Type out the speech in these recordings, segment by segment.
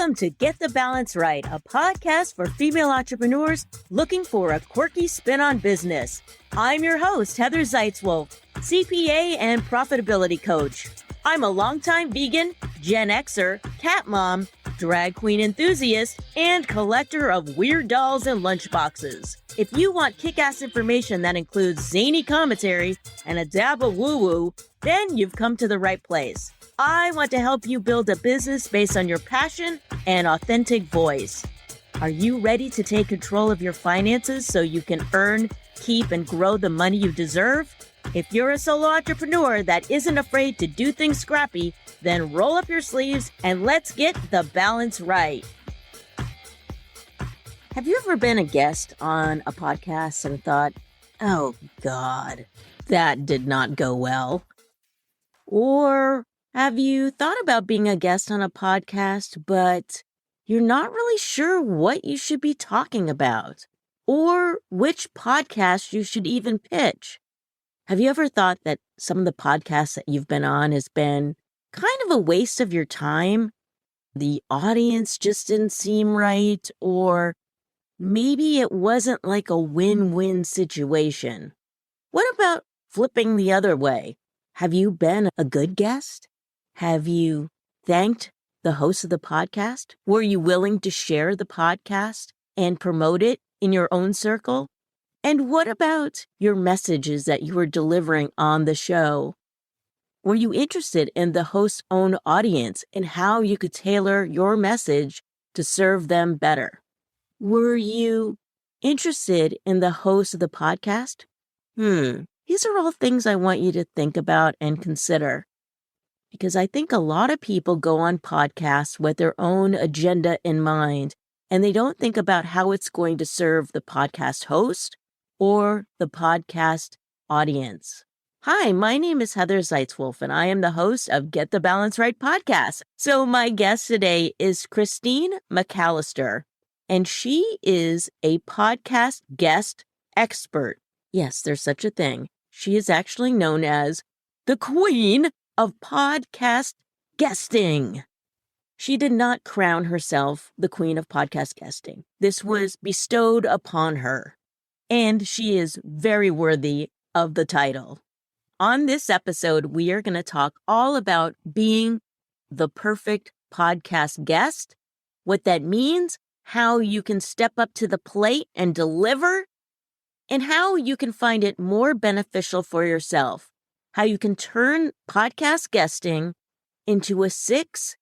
Welcome to Get the Balance Right, a podcast for female entrepreneurs looking for a quirky spin on business. I'm your host, Heather Zeitzwolf, CPA and profitability coach. I'm a longtime vegan, Gen Xer, cat mom, drag queen enthusiast, and collector of weird dolls and lunchboxes. If you want kick-ass information that includes zany commentary and a dab of woo-woo, then you've come to the right place. I want to help you build a business based on your passion and authentic voice. Are you ready to take control of your finances so you can earn, keep, and grow the money you deserve? If you're a solo entrepreneur that isn't afraid to do things scrappy, then roll up your sleeves and let's get the balance right. Have you ever been a guest on a podcast and thought, oh God, that did not go well? Or have you thought about being a guest on a podcast, but you're not really sure what you should be talking about or which podcast you should even pitch? Have you ever thought that some of the podcasts that you've been on has been kind of a waste of your time? The audience just didn't seem right, or maybe it wasn't like a win-win situation. What about flipping the other way? Have you been a good guest? Have you thanked the host of the podcast? Were you willing to share the podcast and promote it in your own circle? And what about your messages that you were delivering on the show? Were you interested in the host's own audience and how you could tailor your message to serve them better? Were you interested in the host of the podcast? These are all things I want you to think about and consider. Because I think a lot of people go on podcasts with their own agenda in mind, and they don't think about how it's going to serve the podcast host or the podcast audience. Hi, my name is Heather Zeitzwolf, and I am the host of Get the Balance Right podcast. So my guest today is Christine McAlister, and she is a podcast guest expert. Yes, there's such a thing. She is actually known as the Queen of podcast guesting. She did not crown herself the Queen of podcast guesting. This was bestowed upon her, and she is very worthy of the title. On this episode, we are going to talk all about being the perfect podcast guest, what that means, how you can step up to the plate and deliver, and how you can find it more beneficial for yourself. How you can turn podcast guesting into a 6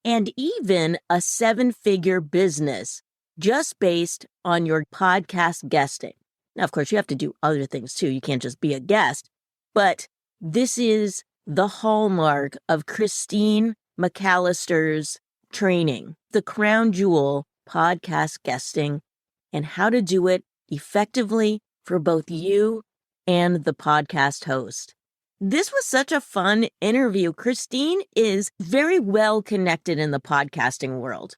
and even a 7-figure business just based on your podcast guesting. Now, of course, you have to do other things too. You can't just be a guest. But this is the hallmark of Christine McAlister's training, the crown jewel podcast guesting, and how to do it effectively for both you and the podcast host. This was such a fun interview. Christine is very well connected in the podcasting world.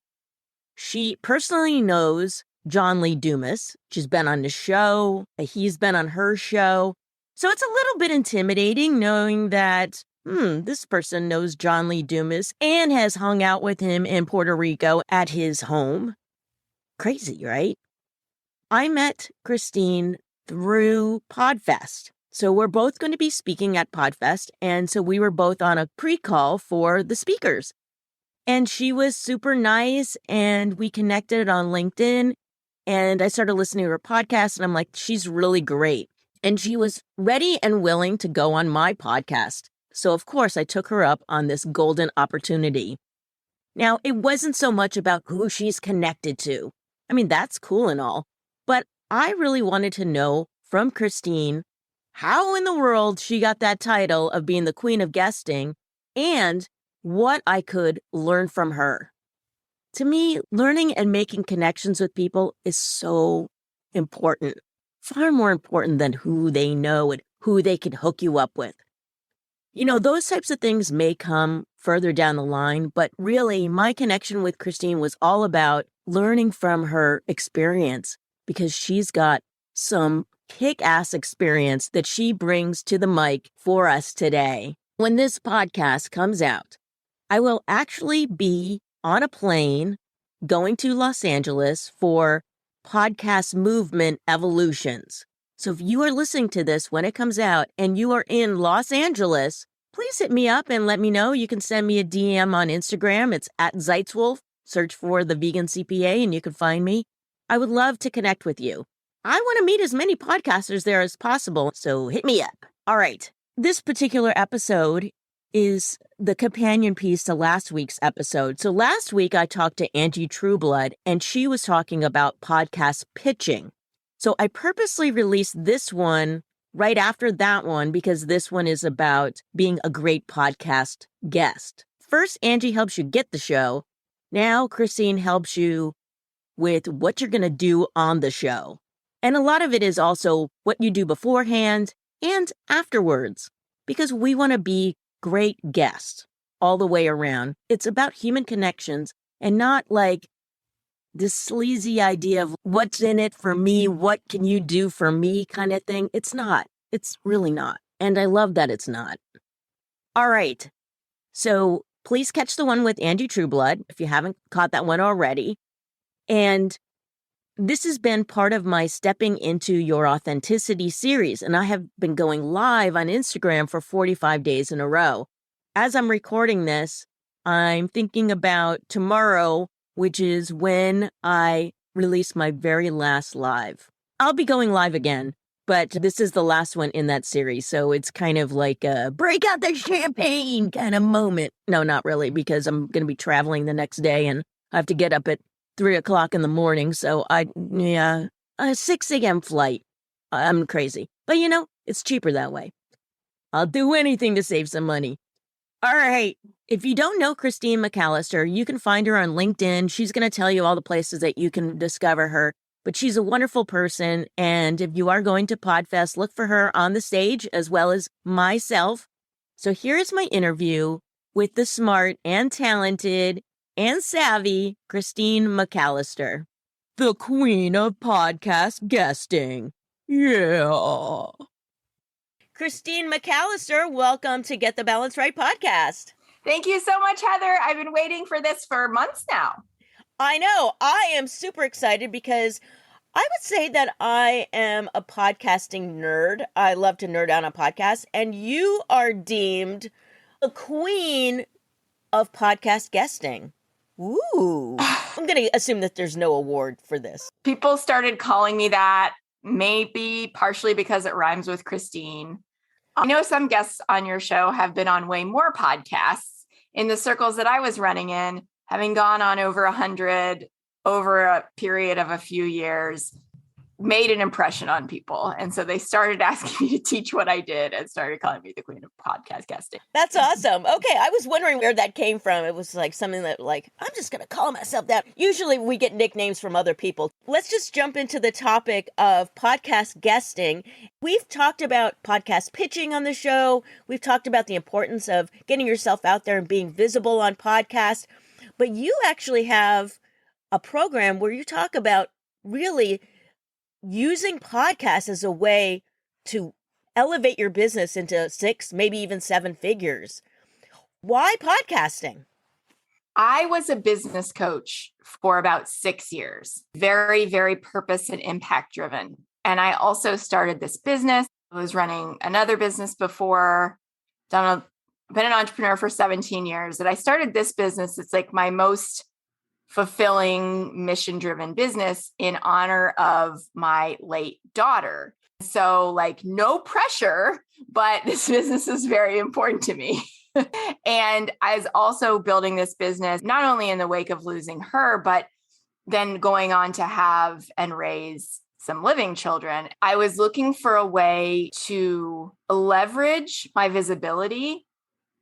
She personally knows John Lee Dumas. She's been on the show. He's been on her show. So it's a little bit intimidating knowing that, this person knows John Lee Dumas and has hung out with him in Puerto Rico at his home. Crazy, right? I met Christine through PodFest. So we're both going to be speaking at PodFest, and so we were both on a pre-call for the speakers. And she was super nice, and we connected on LinkedIn, and I started listening to her podcast, and I'm like, she's really great. And she was ready and willing to go on my podcast. So of course, I took her up on this golden opportunity. Now, it wasn't so much about who she's connected to. I mean, that's cool and all, but I really wanted to know from Christine how in the world she got that title of being the Queen of Guesting and what I could learn from her. To me, learning and making connections with people is so important, far more important than who they know and who they can hook you up with. You know, those types of things may come further down the line, but really my connection with Christine was all about learning from her experience because she's got some kick-ass experience that she brings to the mic for us today. When this podcast comes out, I will actually be on a plane going to Los Angeles for Podcast Movement Evolutions. So if you are listening to this when it comes out and you are in Los Angeles, please hit me up and let me know. You can send me a DM on Instagram. It's at Zeitzwolf. Search for the Vegan CPA and you can find me. I would love to connect with you. I want to meet as many podcasters there as possible, so hit me up. All right. This particular episode is the companion piece to last week's episode. So last week I talked to Angie Trueblood and she was talking about podcast pitching. So I purposely released this one right after that one because this one is about being a great podcast guest. First, Angie helps you get the show. Now, Christine helps you with what you're going to do on the show. And a lot of it is also what you do beforehand and afterwards, because we want to be great guests all the way around. It's about human connections and not like this sleazy idea of what's in it for me, what can you do for me kind of thing. It's not. It's really not. And I love that it's not. All right. So please catch the one with Angie Trueblood if you haven't caught that one already. And this has been part of my Stepping Into Your Authenticity series, and I have been going live on Instagram for 45 days in a row. As I'm recording this, I'm thinking about tomorrow, which is when I release my very last live. I'll be going live again, but this is the last one in that series, so it's kind of like a break out the champagne kind of moment. No, not really, because I'm going to be traveling the next day, and I have to get up at 3 o'clock in the morning, so a 6 a.m. flight. I'm crazy. But it's cheaper that way. I'll do anything to save some money. All right. If you don't know Christine McAlister, you can find her on LinkedIn. She's going to tell you all the places that you can discover her. But she's a wonderful person. And if you are going to Podfest, look for her on the stage as well as myself. So here is my interview with the smart and talented and savvy Christine McAlister, the queen of podcast guesting. Yeah. Christine McAlister, welcome to Get the Balance Right podcast. Thank you so much, Heather. I've been waiting for this for months now. I know. I am super excited because I would say that I am a podcasting nerd. I love to nerd out on podcasts, and you are deemed the queen of podcast guesting. Ooh. I'm going to assume that there's no award for this. People started calling me that, maybe partially because it rhymes with Christine. I know some guests on your show have been on way more podcasts. In the circles that I was running in, having gone on over 100 over a period of a few years, made an impression on people. And so they started asking me to teach what I did and started calling me the queen of podcast guesting. That's awesome. Okay. I was wondering where that came from. It was like something that I'm just going to call myself that. Usually we get nicknames from other people. Let's just jump into the topic of podcast guesting. We've talked about podcast pitching on the show. We've talked about the importance of getting yourself out there and being visible on podcasts. But you actually have a program where you talk about really using podcasts as a way to elevate your business into 6, maybe even 7 figures. Why podcasting? I was a business coach for about 6 years, very, very purpose and impact driven. And I also started this business. I was running another business before, been an entrepreneur for 17 years. And I started this business. It's like my most fulfilling, mission-driven business in honor of my late daughter. So no pressure, but this business is very important to me. And I was also building this business, not only in the wake of losing her, but then going on to have and raise some living children. I was looking for a way to leverage my visibility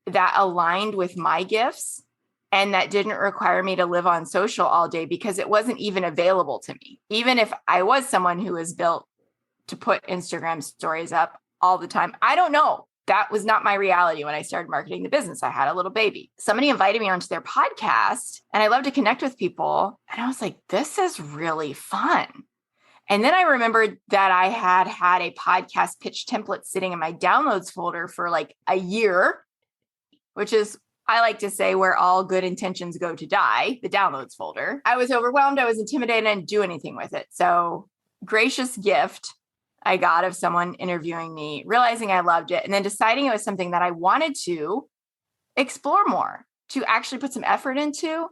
that aligned with my gifts and that didn't require me to live on social all day because it wasn't even available to me. Even if I was someone who was built to put Instagram stories up all the time, I don't know. That was not my reality when I started marketing the business. I had a little baby. Somebody invited me onto their podcast and I love to connect with people. And I was like, this is really fun. And then I remembered that I had a podcast pitch template sitting in my downloads folder for a year, which is I like to say where all good intentions go to die, the downloads folder. I was overwhelmed. I was intimidated. I didn't do anything with it. So gracious gift I got of someone interviewing me, realizing I loved it, and then deciding it was something that I wanted to explore more, to actually put some effort into.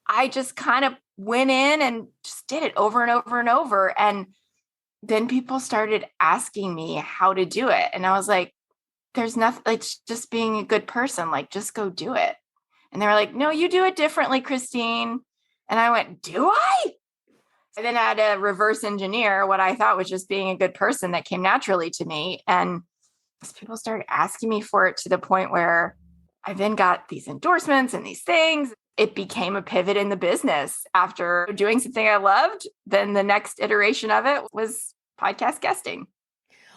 I just kind of went in and just did it over and over and over. And then people started asking me how to do it. And I was like, there's nothing, like, just being a good person, like, just go do it. And they were like, no, you do it differently, Christine. And I went, do I? I then had to reverse engineer what I thought was just being a good person that came naturally to me. And people started asking me for it to the point where I then got these endorsements and these things. It became a pivot in the business. After doing something I loved, then the next iteration of it was podcast guesting.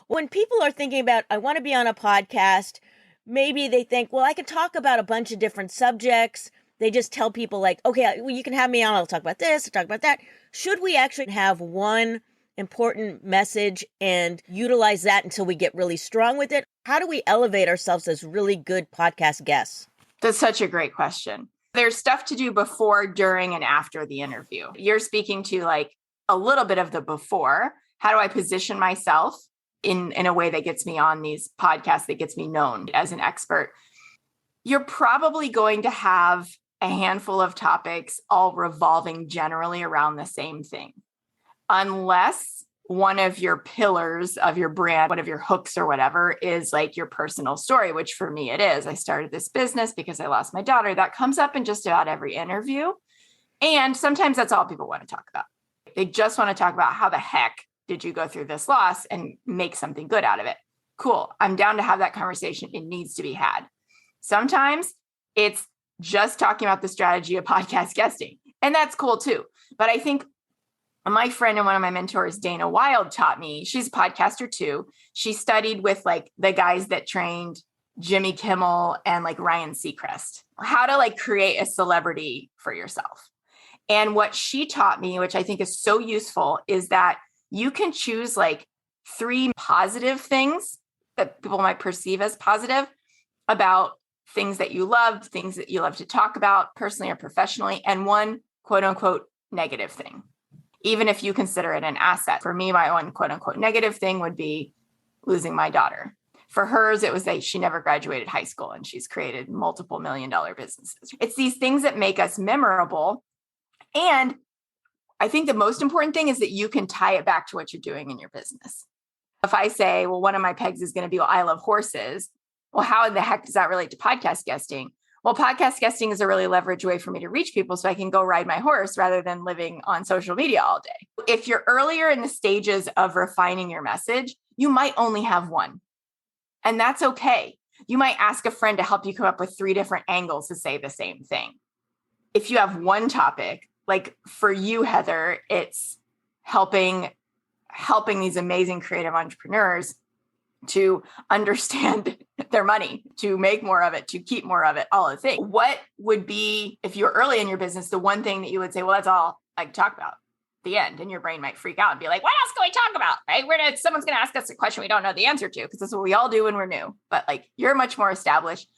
When people are thinking about, I want to be on a podcast, maybe they think, well, I could talk about a bunch of different subjects. They just tell people like, okay, well, you can have me on. I'll talk about this, I'll talk about that. Should we actually have one important message and utilize that until we get really strong with it? How do we elevate ourselves as really good podcast guests? That's such a great question. There's stuff to do before, during, and after the interview. You're speaking to like a little bit of the before. How do I position myself in a way that gets me on these podcasts, that gets me known as an expert? You're probably going to have a handful of topics all revolving generally around the same thing, unless one of your pillars of your brand, one of your hooks or whatever, is like your personal story, which for me it is. I started this business because I lost my daughter. That comes up in just about every interview. And sometimes that's all people want to talk about. They just want to talk about how the heck did you go through this loss and make something good out of it. Cool. I'm down to have that conversation. It needs to be had. Sometimes it's just talking about the strategy of podcast guesting, and that's cool too. But I think my friend and one of my mentors, Dana Wild, taught me, she's a podcaster too. She studied with like the guys that trained Jimmy Kimmel and like Ryan Seacrest, how to like create a celebrity for yourself. And what she taught me, which I think is so useful, is that you can choose like 3 positive things that people might perceive as positive about things that you love, things that you love to talk about personally or professionally, and 1 quote unquote negative thing, even if you consider it an asset. For me, my own quote unquote negative thing would be losing my daughter. For hers, it was that she never graduated high school and she's created multiple $1 million businesses. It's these things that make us memorable. And I think the most important thing is that you can tie it back to what you're doing in your business. If I say, well, one of my pegs is going to be, well, I love horses. Well, how in the heck does that relate to podcast guesting? Well, podcast guesting is a really leveraged way for me to reach people so I can go ride my horse rather than living on social media all day. If you're earlier in the stages of refining your message, you might only have one. And that's okay. You might ask a friend to help you come up with 3 different angles to say the same thing. If you have one topic, like for you, Heather, it's helping these amazing creative entrepreneurs to understand their money, to make more of it, to keep more of it, all the things. What would be, if you're early in your business, the one thing that you would say, well, that's all I can talk about, the end? And your brain might freak out and be like, what else can we talk about? Right? Someone's going to ask us a question we don't know the answer to, because that's what we all do when we're new. But like, you're much more established.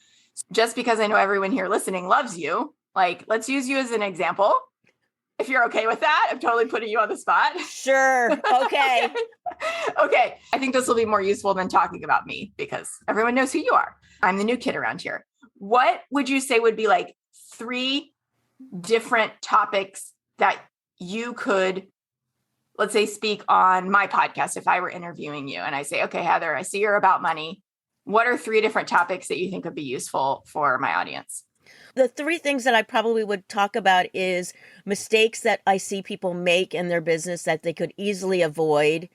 Just because I know everyone here listening loves you, like, let's use you as an example. If you're okay with that, I'm totally putting you on the spot. Sure. Okay. Okay. I think this will be more useful than talking about me because everyone knows who you are. I'm the new kid around here. What would you say would be like 3 different topics that you could, let's say, speak on my podcast if I were interviewing you and I say, okay, Heather, I see you're about money. What are 3 different topics that you think would be useful for my audience? The 3 things that I probably would talk about is mistakes that I see people make in their business that they could easily avoid,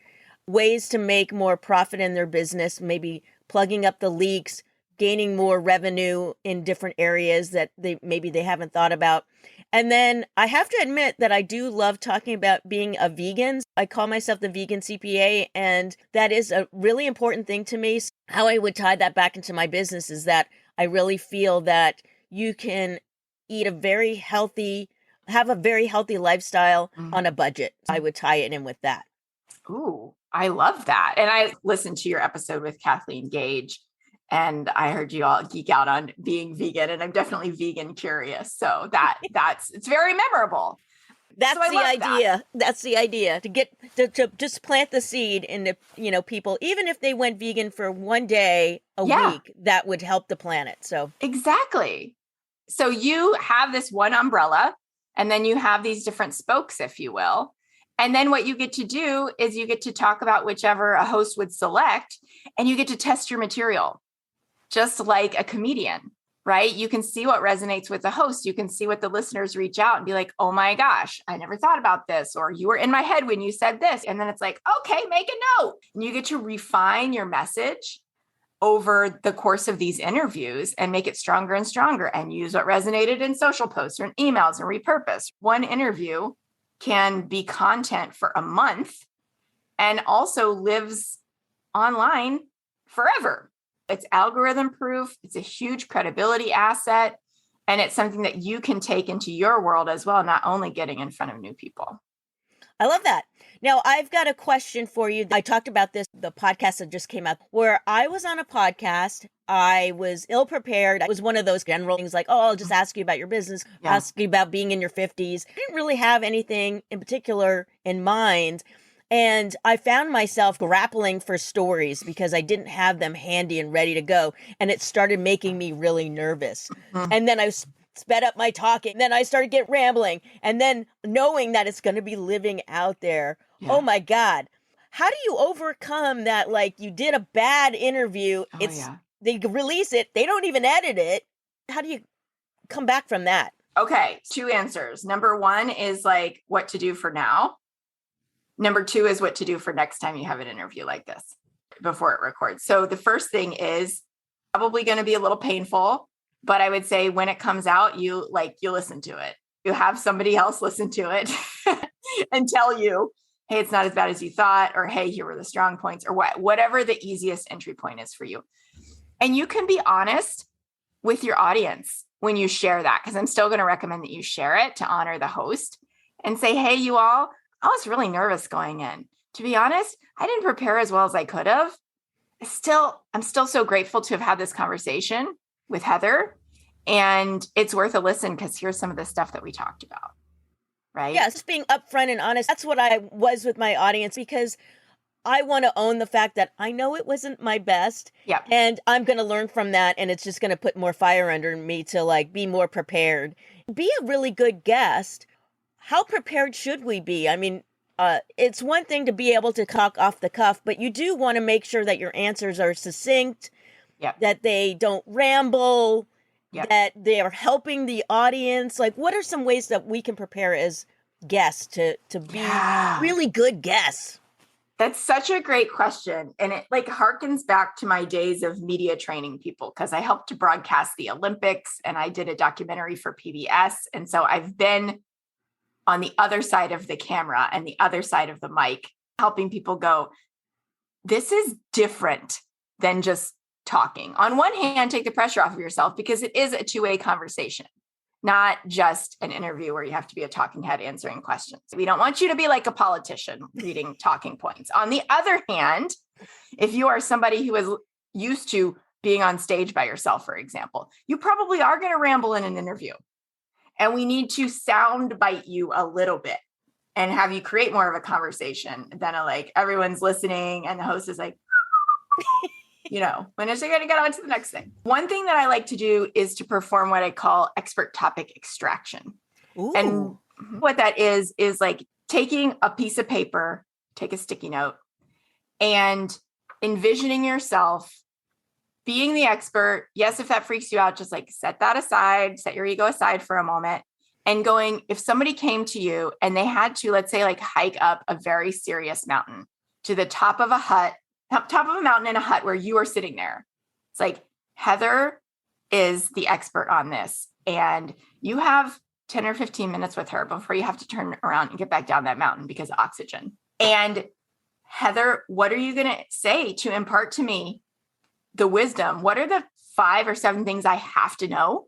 ways to make more profit in their business, maybe plugging up the leaks, gaining more revenue in different areas that they haven't thought about. And then I have to admit that I do love talking about being a vegan. I call myself the vegan CPA, and that is a really important thing to me. How I would tie that back into my business is that I really feel that you can eat have a very healthy lifestyle on a budget. I would tie it in with that. Ooh, I love that. And I listened to your episode with Kathleen Gage, And I heard you all geek out on being vegan, and I'm definitely vegan curious. So it's very memorable. That's So the idea. That's the idea, to get to just plant the seed in the, people, even if they went vegan for one day a week, that would help the planet. So exactly. So you have this one umbrella, and then you have these different spokes, if you will. And then what you get to do is you get to talk about whichever a host would select, and you get to test your material, just like a comedian, right? You can see what resonates with the host. You can see what the listeners reach out and be like, oh my gosh, I never thought about this. Or you were in my head when you said this. And then it's like, okay, make a note. And you get to refine your message over the course of these interviews and make it stronger and stronger, and use what resonated in social posts or in emails and repurpose. One interview can be content for a month and also lives online forever. It's algorithm proof. It's a huge credibility asset. And it's something that you can take into your world as well, not only getting in front of new people. I love that. Now, I've got a question for you. I talked about this, the podcast that just came out, where I was on a podcast. I was ill prepared. It was one of those general things like, oh, I'll just ask you about your business, ask you about being in your 50s. I didn't really have anything in particular in mind. And I found myself grappling for stories because I didn't have them handy and ready to go. And it started making me really nervous. Mm-hmm. And then I sped up my talking. Then I started get rambling. And then knowing that it's going to be living out there. Yeah. Oh my God. How do you overcome that? Like, you did a bad interview. They release it. They don't even edit it. How do you come back from that? Okay. 2 answers. Number 1 is like what to do for now. Number 2 is what to do for next time you have an interview like this before it records. So the first thing is probably going to be a little painful, but I would say when it comes out, you listen to it. You have somebody else listen to it and tell you, hey, it's not as bad as you thought, or hey, here were the strong points, or whatever the easiest entry point is for you. And you can be honest with your audience when you share that, because I'm still going to recommend that you share it to honor the host and say, hey, you all, I was really nervous going in. To be honest, I didn't prepare as well as I could have. I'm still so grateful to have had this conversation with Heather, and it's worth a listen because here's some of the stuff that we talked about. Right? Yeah, just being upfront and honest. That's what I was with my audience, because I want to own the fact that I know it wasn't my best. Yeah. And I'm going to learn from that. And it's just going to put more fire under me to be more prepared. Be a really good guest. How prepared should we be? I mean, it's one thing to be able to talk off the cuff, but you do want to make sure that your answers are succinct, that they don't ramble, that they are helping the audience. Like, what are some ways that we can prepare as guests to be really good guests? That's such a great question. And it harkens back to my days of media training people, because I helped to broadcast the Olympics and I did a documentary for PBS. And so I've been on the other side of the camera and the other side of the mic, helping people go, this is different than just talking. On one hand, take the pressure off of yourself, because it is a 2-way conversation, not just an interview where you have to be a talking head answering questions. We don't want you to be like a politician reading talking points. On the other hand, if you are somebody who is used to being on stage by yourself, for example, you probably are going to ramble in an interview. And we need to sound bite you a little bit and have you create more of a conversation than everyone's listening and the host is like, when is it going to get on to the next thing? One thing that I like to do is to perform what I call expert topic extraction. Ooh. And what that is like taking a piece of paper, take a sticky note, and envisioning yourself being the expert. Yes, if that freaks you out, just set that aside, set your ego aside for a moment, and going, if somebody came to you and they had to, let's say, hike up a very serious mountain to the top of a mountain in a hut where you are sitting there. It's like, Heather is the expert on this. And you have 10 or 15 minutes with her before you have to turn around and get back down that mountain because of oxygen. And Heather, what are you going to say to impart to me the wisdom? What are the 5 or 7 things I have to know,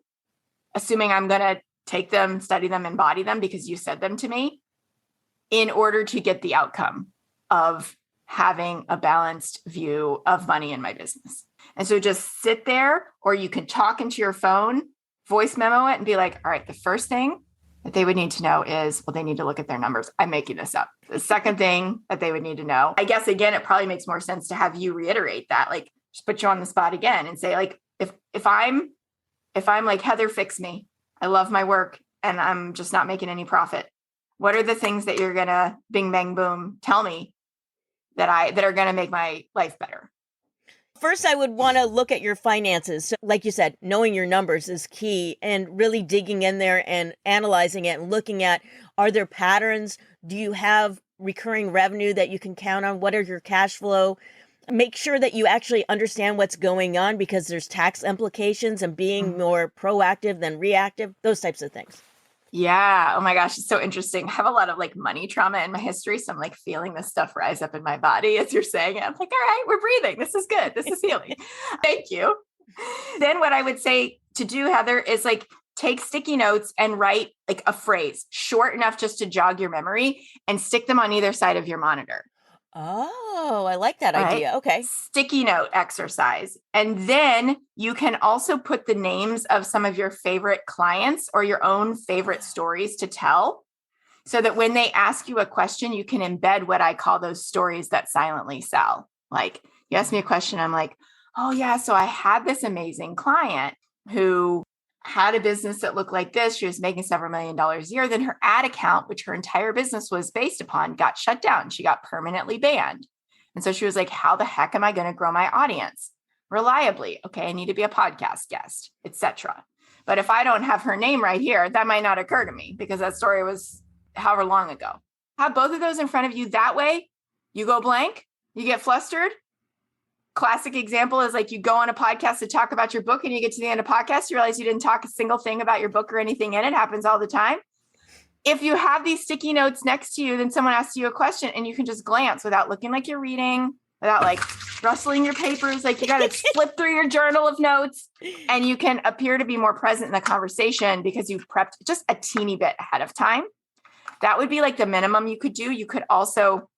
assuming I'm going to take them, study them, embody them because you said them to me, in order to get the outcome of having a balanced view of money in my business? And so just sit there, or you can talk into your phone, voice memo it, and be like, all right, the first thing that they would need to know is, well, they need to look at their numbers. I'm making this up. The second thing that they would need to know, I guess, again, it probably makes more sense to have you reiterate that, like just put you on the spot again and say, like, if I'm like, Heather, fix me. I love my work and I'm just not making any profit. What are the things that you're going to bing, bang, boom, tell me that are going to make my life better? First, I would want to look at your finances. So, like you said, knowing your numbers is key, and really digging in there and analyzing it and looking at, are there patterns? Do you have recurring revenue that you can count on? What are your cash flow? Make sure that you actually understand what's going on, because there's tax implications, and being more proactive than reactive, those types of things. Yeah. Oh my gosh. It's so interesting. I have a lot of like money trauma in my history. So I'm like feeling this stuff rise up in my body as you're saying it. I'm like, all right, we're breathing. This is good. This is healing. Thank you. Then what I would say to do, Heather, is like take sticky notes and write like a phrase short enough just to jog your memory, and stick them on either side of your monitor. Oh, I like that All right? idea. Okay. Sticky note exercise. And then you can also put the names of some of your favorite clients or your own favorite stories to tell, so that when they ask you a question, you can embed what I call those stories that silently sell. Like, you ask me a question, I'm like, oh yeah, so I had this amazing client who had a business that looked like this. She was making several $1,000,000 a year. Then her ad account, which her entire business was based upon, got shut down. She got permanently banned. And so she was like, how the heck am I going to grow my audience reliably? Okay, I need to be a podcast guest, etc. But if I don't have her name right here, that might not occur to me, because that story was however long ago. Have both of those in front of you. That way you go blank, you get flustered. Classic example is like, you go on a podcast to talk about your book, and you get to the end of the podcast, you realize you didn't talk a single thing about your book or anything in it. It happens all the time. If you have these sticky notes next to you, then someone asks you a question and you can just glance without looking like you're reading, without like rustling your papers. Like, you got to flip through your journal of notes, and you can appear to be more present in the conversation because you've prepped just a teeny bit ahead of time. That would be like the minimum you could do. You could also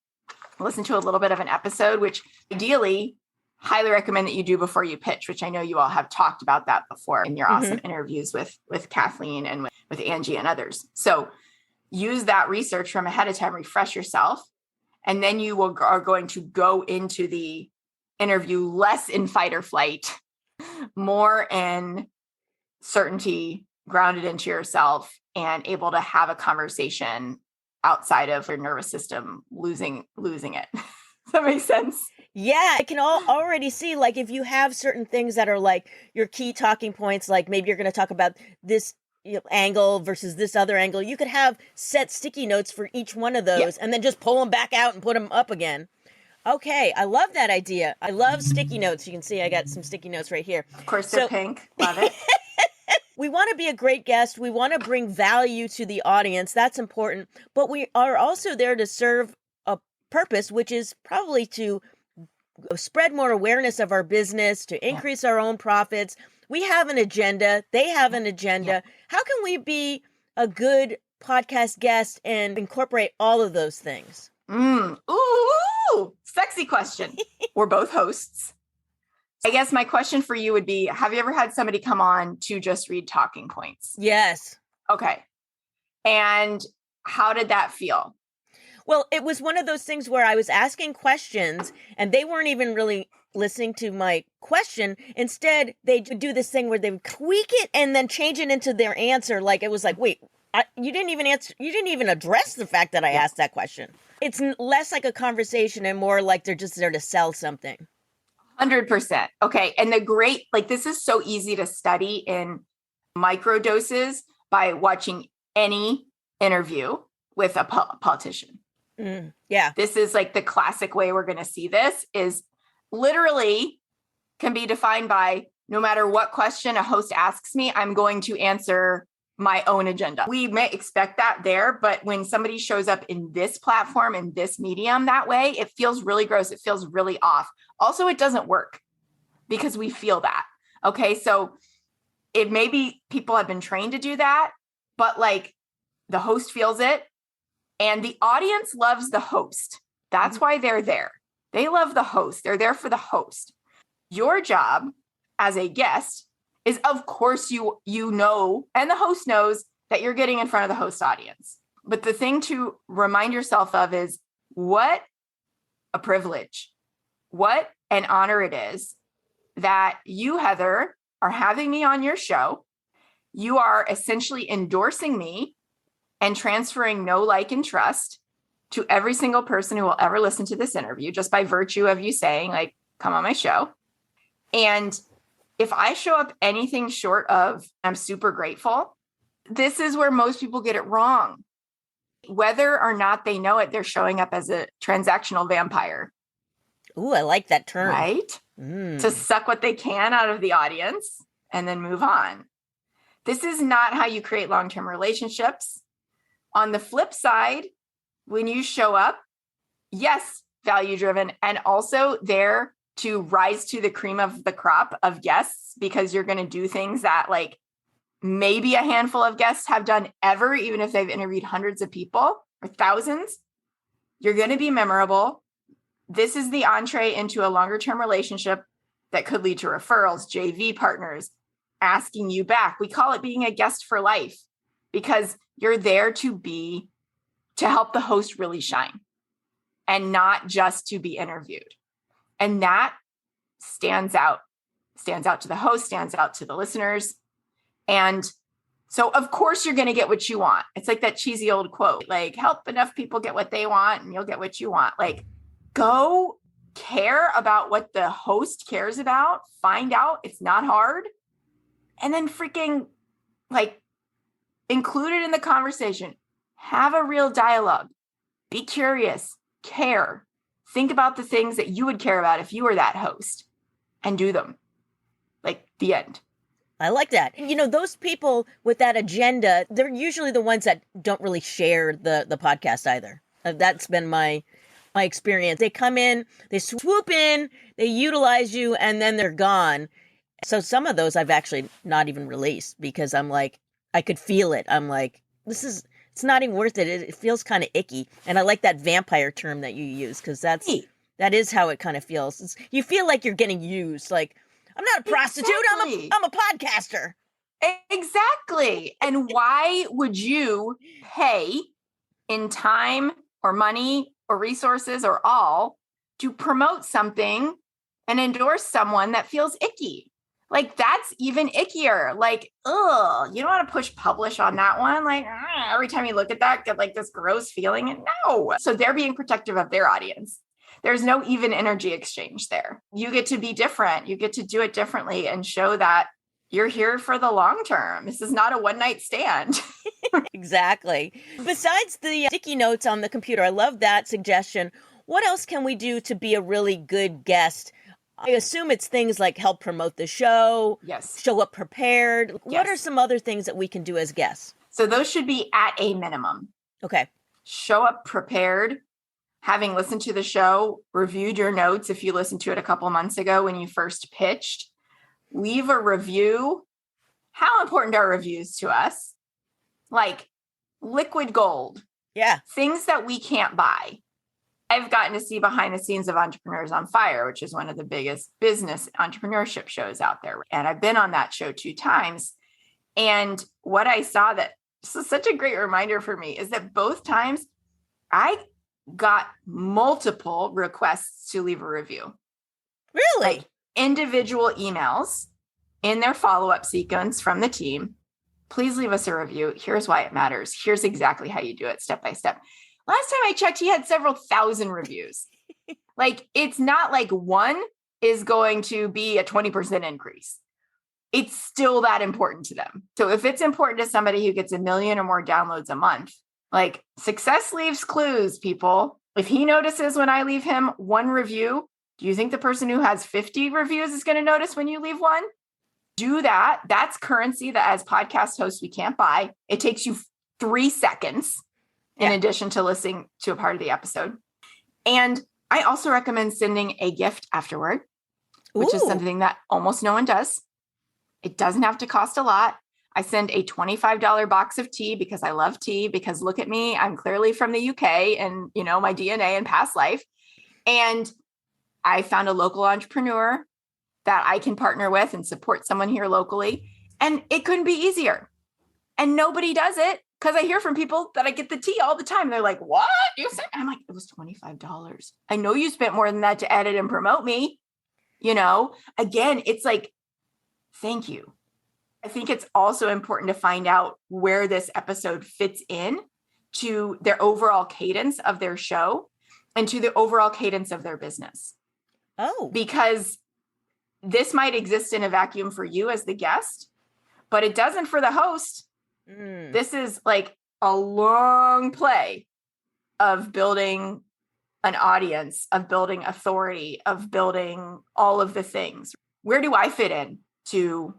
listen to a little bit of an episode, which ideally highly recommend that you do before you pitch, which I know you all have talked about that before in your awesome interviews with Kathleen and with Angie and others. So use that research from ahead of time, refresh yourself, and then you are going to go into the interview less in fight or flight, more in certainty, grounded into yourself, and able to have a conversation outside of your nervous system losing it. Does that make sense? Yeah, I can already see, like, if you have certain things that are like your key talking points, like maybe you're going to talk about this angle versus this other angle, you could have set sticky notes for each one of those, and then just pull them back out and put them up again. Okay, I love that idea. I love sticky notes. You can see I got some sticky notes right here. Of course, they're pink. Love it. We want to be a great guest. We want to bring value to the audience. That's important. But we are also there to serve a purpose, which is probably to spread more awareness of our business, to increase our own profits. We have an agenda. They have an agenda. How can we be a good podcast guest and incorporate all of those things? Ooh, sexy question. We're both hosts. I guess my question for you would be, have you ever had somebody come on to just read talking points? Yes. Okay. And how did that feel? Well, it was one of those things where I was asking questions and they weren't even really listening to my question. Instead, they would do this thing where they would tweak it and then change it into their answer. Like, it was like, wait, you didn't even answer. You didn't even address the fact that I asked that question. It's less like a conversation and more like they're just there to sell something. 100%. Okay. And this is so easy to study in micro doses by watching any interview with a politician. Yeah. This is like the classic way we're going to see this is literally can be defined by no matter what question a host asks me, I'm going to answer my own agenda. We may expect that there, but when somebody shows up in this platform, in this medium that way, it feels really gross. It feels really off. Also, it doesn't work because we feel that. Okay. So it may be people have been trained to do that, but like the host feels it and the audience loves the host. That's why they're there. They love the host. They're there for the host. Your job as a guest is, of course, you know, and the host knows that you're getting in front of the host audience. But the thing to remind yourself of is what a privilege, what an honor it is that you, Heather, are having me on your show. You are essentially endorsing me and transferring know, like, and trust to every single person who will ever listen to this interview, just by virtue of you saying, like, come on my show. And if I show up anything short of, I'm super grateful, this is where most people get it wrong. Whether or not they know it, they're showing up as a transactional vampire. Ooh, I like that term. Right? To suck what they can out of the audience and then move on. This is not how you create long-term relationships. On the flip side, when you show up, yes, value-driven, and also there to rise to the cream of the crop of guests, because you're going to do things that, like, maybe a handful of guests have done ever, even if they've interviewed hundreds of people or thousands. You're going to be memorable. This is the entree into a longer term relationship that could lead to referrals, JV partners, asking you back. We call it being a guest for life, because you're there to help the host really shine and not just to be interviewed. And that stands out to the host, stands out to the listeners. And so, of course, you're going to get what you want. It's like that cheesy old quote, like, help enough people get what they want and you'll get what you want. Like, go care about what the host cares about, find out, it's not hard, and then freaking, like, include it in the conversation. Have a real dialogue. Be curious, care. Think about the things that you would care about if you were that host and do them. Like, the end. I like that. You know, those people with that agenda, they're usually the ones that don't really share the podcast either. That's been my experience. They come in, they swoop in, they utilize you, and then they're gone. So some of those I've actually not even released, because I'm like, I could feel it. I'm like, it's not even worth it. It feels kind of icky. And I like that vampire term that you use, because that is how it kind of feels. You feel like you're getting used. Like, I'm not a prostitute. Exactly. I'm a podcaster. Exactly. And why would you pay in time or money or resources or all to promote something and endorse someone that feels icky? Like, that's even ickier. Like, you don't want to push publish on that one. Like, every time you look at that, get like this gross feeling. And no. So they're being protective of their audience. There's no even energy exchange there. You get to be different. You get to do it differently and show that you're here for the long term. This is not a one-night stand. Exactly. Besides the sticky notes on the computer, I love that suggestion. What else can we do to be a really good guest? I assume it's things like help promote the show. Yes. Show up prepared. Yes. What are some other things that we can do as guests? So those should be at a minimum. Okay. Show up prepared. Having listened to the show, reviewed your notes if you listened to it a couple months ago when you first pitched, leave a review. How important are reviews to us? Like liquid gold. Yeah. Things that we can't buy. I've gotten to see behind the scenes of Entrepreneurs on Fire, which is one of the biggest business entrepreneurship shows out there. And I've been on that show 2 times. And what I saw, that this is such a great reminder for me, is that both times I got multiple requests to leave a review. Really? Like individual emails in their follow-up sequence from the team. Please leave us a review. Here's why it matters. Here's exactly how you do it step by step. Last time I checked, he had several thousand reviews. Like, it's not like one is going to be a 20% increase. It's still that important to them. So if it's important to somebody who gets 1 million or more downloads a month, like, success leaves clues, people. If he notices when I leave him 1 review, do you think the person who has 50 reviews is going to notice when you leave 1? Do that. That's currency that as podcast hosts we can't buy. It takes you 3 seconds in addition to listening to a part of the episode. And I also recommend sending a gift afterward, which is something that almost no one does. It doesn't have to cost a lot. I send a $25 box of tea because I love tea, because look at me, I'm clearly from the UK and, you know, my DNA and past life. And I found a local entrepreneur that I can partner with and support someone here locally. And it couldn't be easier. And nobody does it because I hear from people that I get the tea all the time. They're like, what? You said? I'm like, it was $25. I know you spent more than that to edit and promote me. Again, it's like, thank you. I think it's also important to find out where this episode fits in to their overall cadence of their show and to the overall cadence of their business. Oh, because this might exist in a vacuum for you as the guest, but it doesn't for the host. This is like a long play of building an audience, of building authority, of building all of the things. Where do I fit in to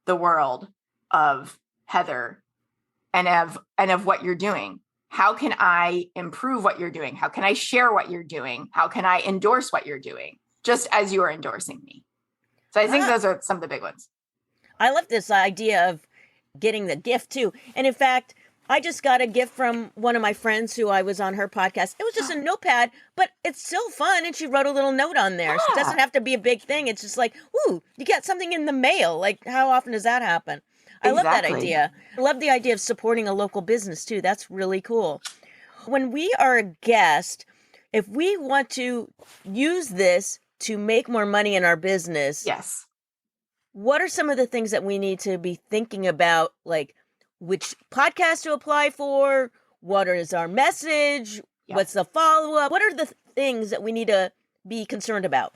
the world of Heather and of what you're doing? How can I improve what you're doing? How can I share what you're doing? How can I endorse what you're doing? Just as you are endorsing me. So I think those are some of the big ones. I love this idea of getting the gift too. And in fact, I just got a gift from one of my friends who I was on her podcast. It was just a notepad, but it's still fun. And she wrote a little note on there. So it doesn't have to be a big thing. It's just like, ooh, you got something in the mail. Like, how often does that happen? I love that idea. I love the idea of supporting a local business too. That's really cool. When we are a guest, if we want to use this to make more money in our business, yes, what are some of the things that we need to be thinking about? Like which podcast to apply for? What is our message? Yep. What's the follow-up? What are the things that we need to be concerned about?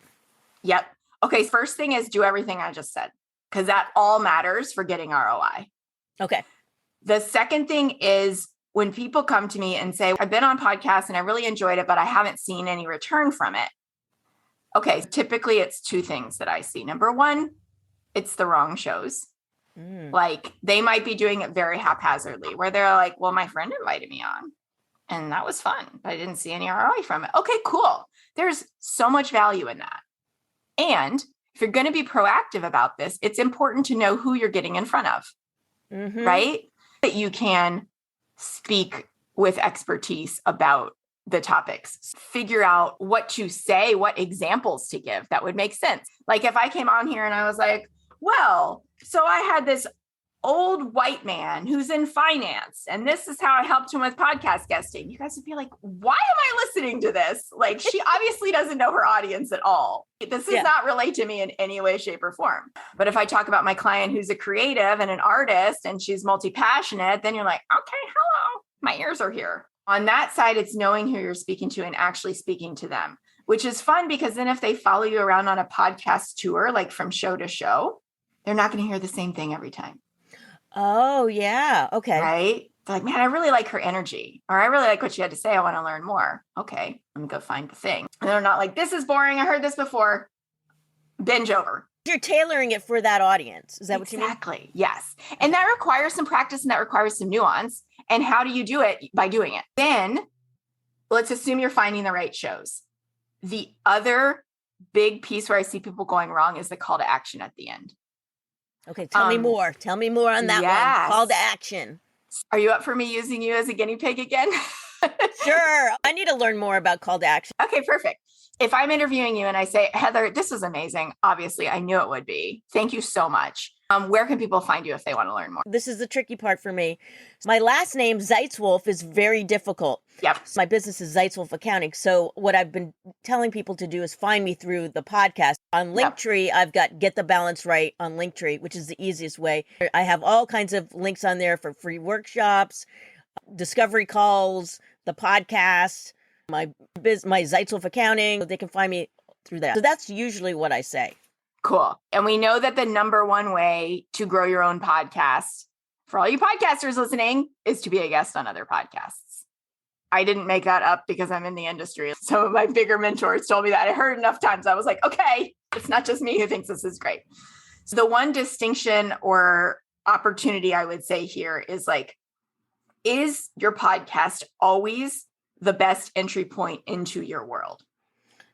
Yep. Okay. First thing is do everything I just said, because that all matters for getting ROI. Okay. The second thing is when people come to me and say, I've been on podcasts and I really enjoyed it, but I haven't seen any return from it. Okay. Typically it's two things that I see. Number one, it's the wrong shows. Like they might be doing it very haphazardly where they're like, well, my friend invited me on and that was fun, but I didn't see any ROI from it. Okay, cool. There's so much value in that. And if you're going to be proactive about this, it's important to know who you're getting in front of, right? That you can speak with expertise about the topics, figure out what to say, what examples to give that would make sense. Like if I came on here and I was like, well, so I had this old white man who's in finance, and this is how I helped him with podcast guesting. You guys would be like, why am I listening to this? Like, she obviously doesn't know her audience at all. This does not relate to me in any way, shape, or form. But if I talk about my client who's a creative and an artist and she's multi-passionate, then you're like, okay, hello, my ears are here. On that side, it's knowing who you're speaking to and actually speaking to them, which is fun because then if they follow you around on a podcast tour, like from show to show, they're not going to hear the same thing every time. Oh, yeah. Okay. Right? They're like, man, I really like her energy, or I really like what she had to say. I want to learn more. Okay, let me go find the thing. And they're not like, this is boring. I heard this before. Binge over. You're tailoring it for that audience. Is that what you mean? Exactly. Yes. And that requires some practice and that requires some nuance. And how do you do it? By doing it. Then let's assume you're finding the right shows. The other big piece where I see people going wrong is the call to action at the end. Okay, tell me more. Tell me more on that one. Call to action. Are you up for me using you as a guinea pig again? Sure. I need to learn more about call to action. Okay, perfect. If I'm interviewing you and I say, Heather, this was amazing. Obviously, I knew it would be. Thank you so much. Where can people find you if they want to learn more? This is the tricky part for me. My last name, Zeitzwolf, is very difficult. Yep. My business is Zeitzwolf Accounting. So what I've been telling people to do is find me through the podcast. On Linktree, I've got Get the Balance Right on Linktree, which is the easiest way. I have all kinds of links on there for free workshops, discovery calls, the podcast, my Zeitzwolf Accounting. They can find me through that. So that's usually what I say. Cool. And we know that the number one way to grow your own podcast for all you podcasters listening is to be a guest on other podcasts. I didn't make that up because I'm in the industry. Some of my bigger mentors told me that. I heard enough times. I was like, okay, it's not just me who thinks this is great. So the one distinction or opportunity I would say here is like, is your podcast always the best entry point into your world?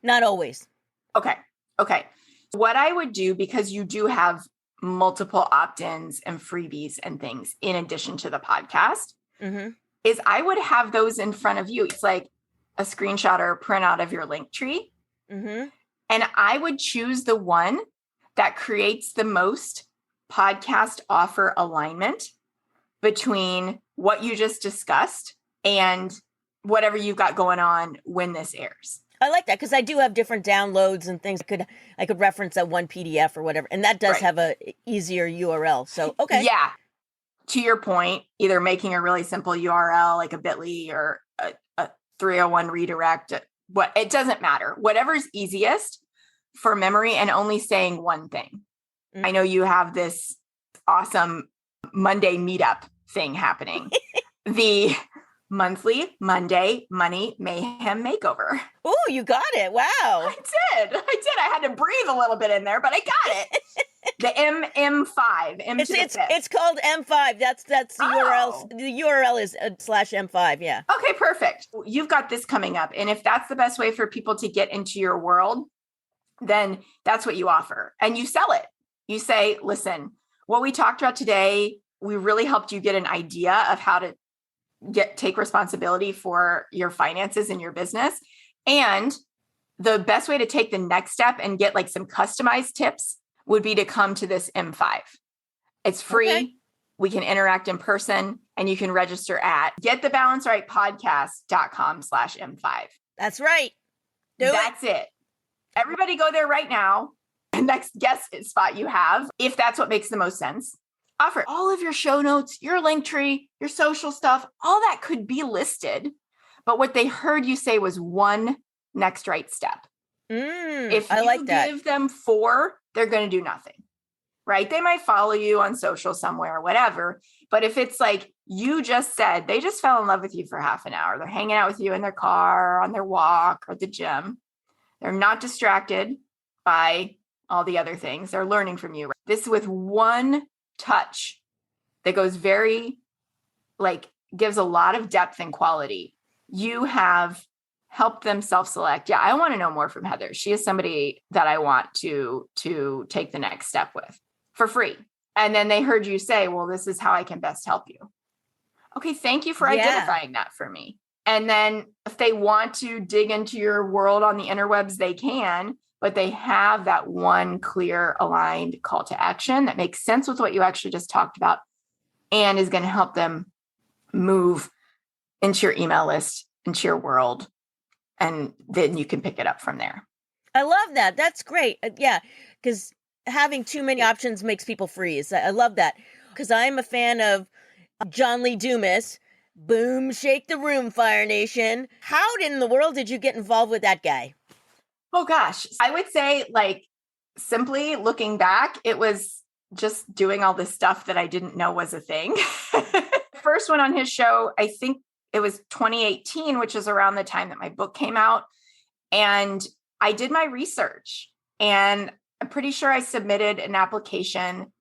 Not always. Okay. What I would do, because you do have multiple opt-ins and freebies and things in addition to the podcast, is I would have those in front of you. It's like a screenshot or a printout of your link tree. And I would choose the one that creates the most podcast offer alignment between what you just discussed and whatever you've got going on when this airs. I like that because I do have different downloads and things. I could reference that one PDF or whatever, and that does have a easier URL. So, okay. Yeah. To your point, either making a really simple URL like a bit.ly or a 301 redirect, it doesn't matter. Whatever's easiest for memory and only saying one thing. Mm-hmm. I know you have this awesome Monday meetup thing happening. The monthly Monday Money Mayhem Makeover. Oh, you got it. Wow. I did. I had to breathe a little bit in there, but I got it. The M5. It's called M5. That's the URL. The URL is /M5. Yeah. Okay, perfect. You've got this coming up. And if that's the best way for people to get into your world, then that's what you offer. And you sell it. You say, listen, what we talked about today, we really helped you get an idea of how to take responsibility for your finances in your business. And the best way to take the next step and get like some customized tips would be to come to this M5. It's free. Okay. We can interact in person and you can register at getthebalancerightpodcast.com/M5. That's right. That's it. Everybody go there right now. The next guest spot you have, if that's what makes the most sense. Offer all of your show notes, your link tree, your social stuff, all that could be listed. But what they heard you say was one next right step. If you give them 4, they're going to do nothing, right? They might follow you on social somewhere or whatever. But if it's like you just said, they just fell in love with you for half an hour. They're hanging out with you in their car, on their walk, or at the gym. They're not distracted by all the other things. They're learning from you. This with one touch that goes gives a lot of depth and quality. You have helped them self-select. Yeah, I want to know more from Heather. She is somebody that I want to take the next step with for free. And then they heard you say, well, this is how I can best help you. Okay, thank you for identifying that for me. And then if they want to dig into your world on the interwebs, they can. But they have that one clear, aligned call to action that makes sense with what you actually just talked about and is going to help them move into your email list, into your world, and then you can pick it up from there. I love that. That's great. Yeah, because having too many options makes people freeze. I love that because I'm a fan of John Lee Dumas. Boom, shake the room, Fire Nation. How in the world did you get involved with that guy? Oh gosh, I would say simply looking back, it was just doing all this stuff that I didn't know was a thing. First one on his show, I think it was 2018, which is around the time that my book came out. And I did my research and I'm pretty sure I submitted an application.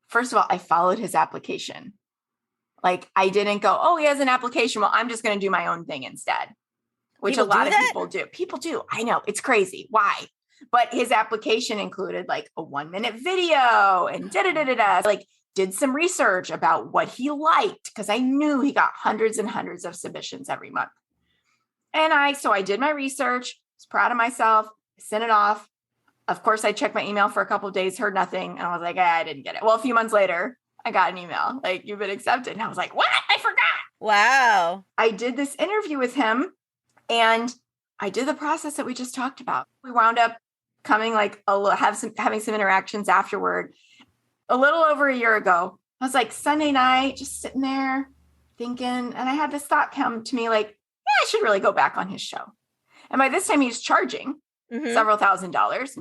First of all, I followed his application. I didn't go, oh, he has an application. Well, I'm just going to do my own thing instead. Which a lot of people do. People do. I know. It's crazy. Why? But his application included a 1-minute video and did some research about what he liked because I knew he got hundreds and hundreds of submissions every month. And so I did my research, was proud of myself, sent it off. Of course, I checked my email for a couple of days, heard nothing. And I was like, I didn't get it. Well, a few months later, I got an email you've been accepted. And I was like, what? I forgot. Wow. I did this interview with him. And I did the process that we just talked about. We wound up coming having some interactions afterward. A little over a year ago, I was Sunday night, just sitting there thinking, and I had this thought come to me I should really go back on his show. And by this time he's charging several $1,000s.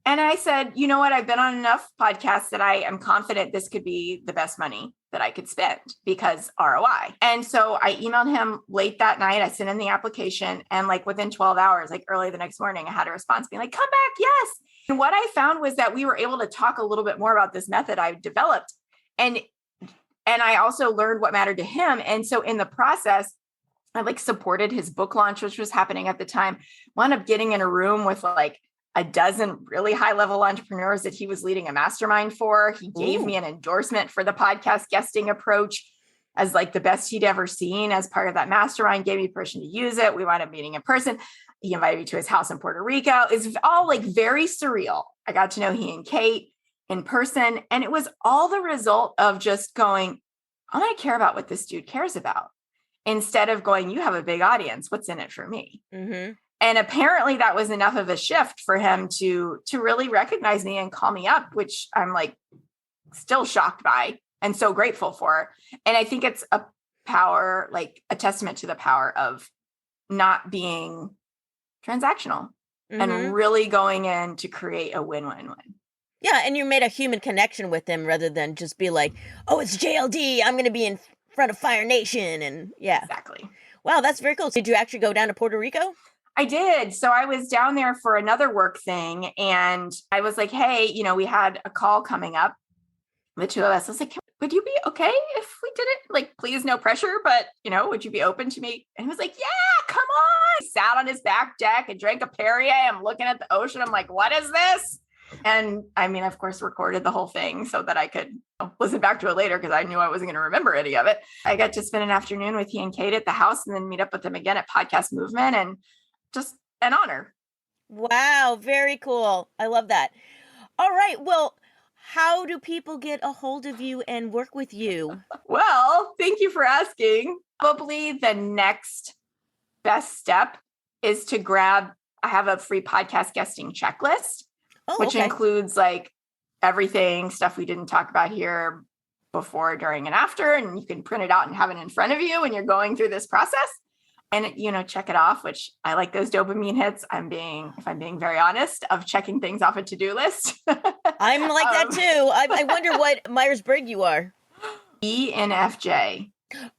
And I said, you know what? I've been on enough podcasts that I am confident this could be the best money that I could spend because ROI. And so I emailed him late that night. I sent in the application and within 12 hours, early the next morning, I had a response being come back. Yes. And what I found was that we were able to talk a little bit more about this method I developed. And I also learned what mattered to him. And so in the process, I supported his book launch, which was happening at the time, wound up getting in a room with a dozen really high-level entrepreneurs that he was leading a mastermind for. He gave me an endorsement for the podcast guesting approach as the best he'd ever seen as part of that mastermind, gave me permission to use it. We wound up meeting in person. He invited me to his house in Puerto Rico. It's all like very surreal. I got to know he and Kate in person. And it was all the result of just going, I'm going to care about what this dude cares about. Instead of going, you have a big audience. What's in it for me? Mm-hmm. And apparently that was enough of a shift for him to really recognize me and call me up, which I'm like still shocked by and so grateful for. And I think it's a power, like a testament to the power of not being transactional and really going in to create a win-win-win. Yeah. And you made a human connection with him rather than just be like, oh, it's JLD. I'm going to be in front of Fire Nation. And yeah. Exactly. Wow, that's very cool. Did you actually go down to Puerto Rico? I did. So I was down there for another work thing. And I was like, hey, we had a call coming up, the two of us. I was like, would you be okay if we did it? Like, please, no pressure, but, would you be open to me? And he was like, yeah, come on. He sat on his back deck and drank a Perrier. I'm looking at the ocean. I'm like, what is this? And I mean, of course, recorded the whole thing so that I could listen back to it later because I knew I wasn't going to remember any of it. I got to spend an afternoon with he and Kate at the house and then meet up with them again at Podcast Movement, and just an honor. Wow, very cool. I love that. All right. Well, how do people get a hold of you and work with you? Well, thank you for asking. Probably the next best step is to I have a free podcast guesting checklist, which includes like everything, stuff we didn't talk about here before, during, and after. And you can print it out and have it in front of you when you're going through this process. And, check it off, which I like those dopamine hits. If I'm being very honest, of checking things off a to-do list. I'm like that too. I wonder what Myers-Briggs you are. ENFJ.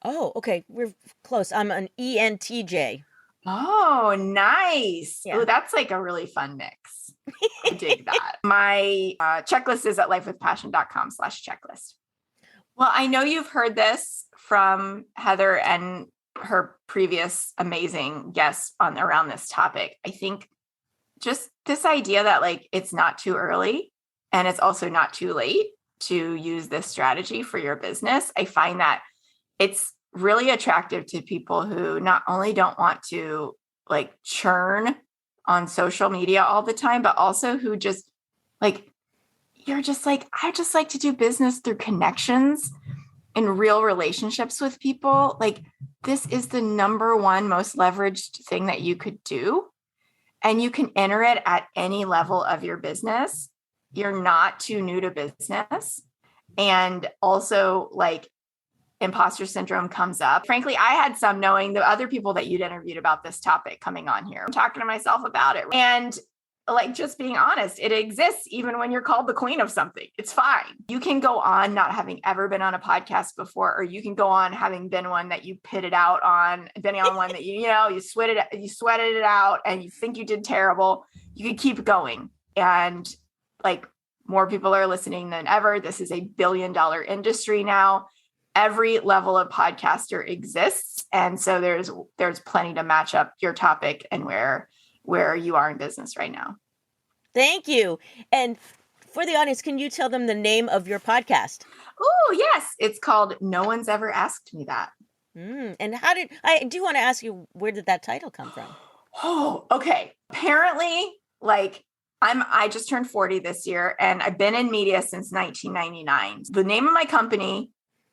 Oh, okay. We're close. I'm an ENTJ. Oh, nice. Yeah. Oh, that's like a really fun mix. I dig that. My checklist is at lifewithpassion.com/checklist. Well, I know you've heard this from Heather and her previous amazing guests around this topic. I think just this idea that like, it's not too early and it's also not too late to use this strategy for your business. I find that it's really attractive to people who not only don't want to like churn on social media all the time, but also who just like, you're just like, I just like to do business through connections and real relationships with people. Like, this is the number one most leveraged thing that you could do. And you can enter it at any level of your business. You're not too new to business. And also like imposter syndrome comes up. Frankly, I had some knowing the other people that you'd interviewed about this topic coming on here. I'm talking to myself about it. And like, just being honest, it exists even when you're called the queen of something. It's fine. You can go on not having ever been on a podcast before, or you can go on having been one that you pitted out on, been on one that you sweated it out and you think you did terrible. You can keep going. And like, more people are listening than ever. This is $1 billion industry now. Every level of podcaster exists. And so there's plenty to match up your topic and where you are in business right now. Thank you. And for the audience, can you tell them the name of your podcast? Oh, yes. It's called No One's Ever Asked Me That. And I do want to ask you, where did that title come from? Oh, okay. Apparently, like, I just turned 40 this year and I've been in media since 1999. The name of my company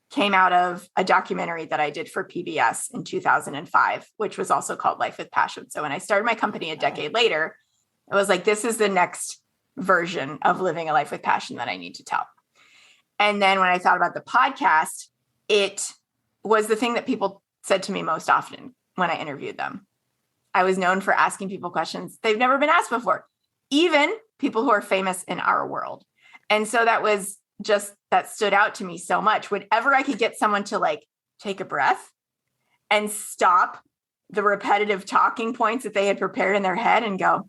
came out of a documentary that I did for PBS in 2005, which was also called Life with Passion. So when I started my company a decade later, it was like, this is the next version of living a life with passion that I need to tell. And then when I thought about the podcast, it was the thing that people said to me most often when I interviewed them. I was known for asking people questions they've never been asked before, even people who are famous in our world. And so that stood out to me so much. Whenever I could get someone to like take a breath and stop the repetitive talking points that they had prepared in their head and go,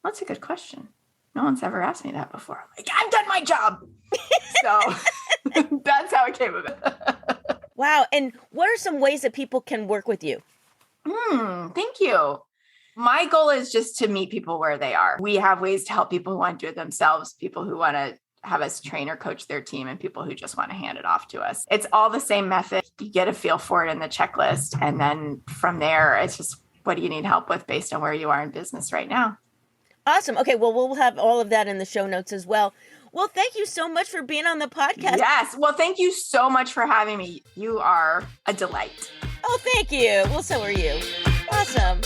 that's a good question. No one's ever asked me that before. Like, I've done my job. So that's how it came about. Wow. And what are some ways that people can work with you? Thank you. My goal is just to meet people where they are. We have ways to help people who want to do it themselves, people who want to have us train or coach their team, and people who just want to hand it off to us. It's all the same method. You get a feel for it in the checklist. And then from there, it's just what do you need help with based on where you are in business right now? Awesome. Okay, well, we'll have all of that in the show notes as well. Well, thank you so much for being on the podcast. Yes. Well, thank you so much for having me. You are a delight. Oh, thank you. Well, so are you. Awesome.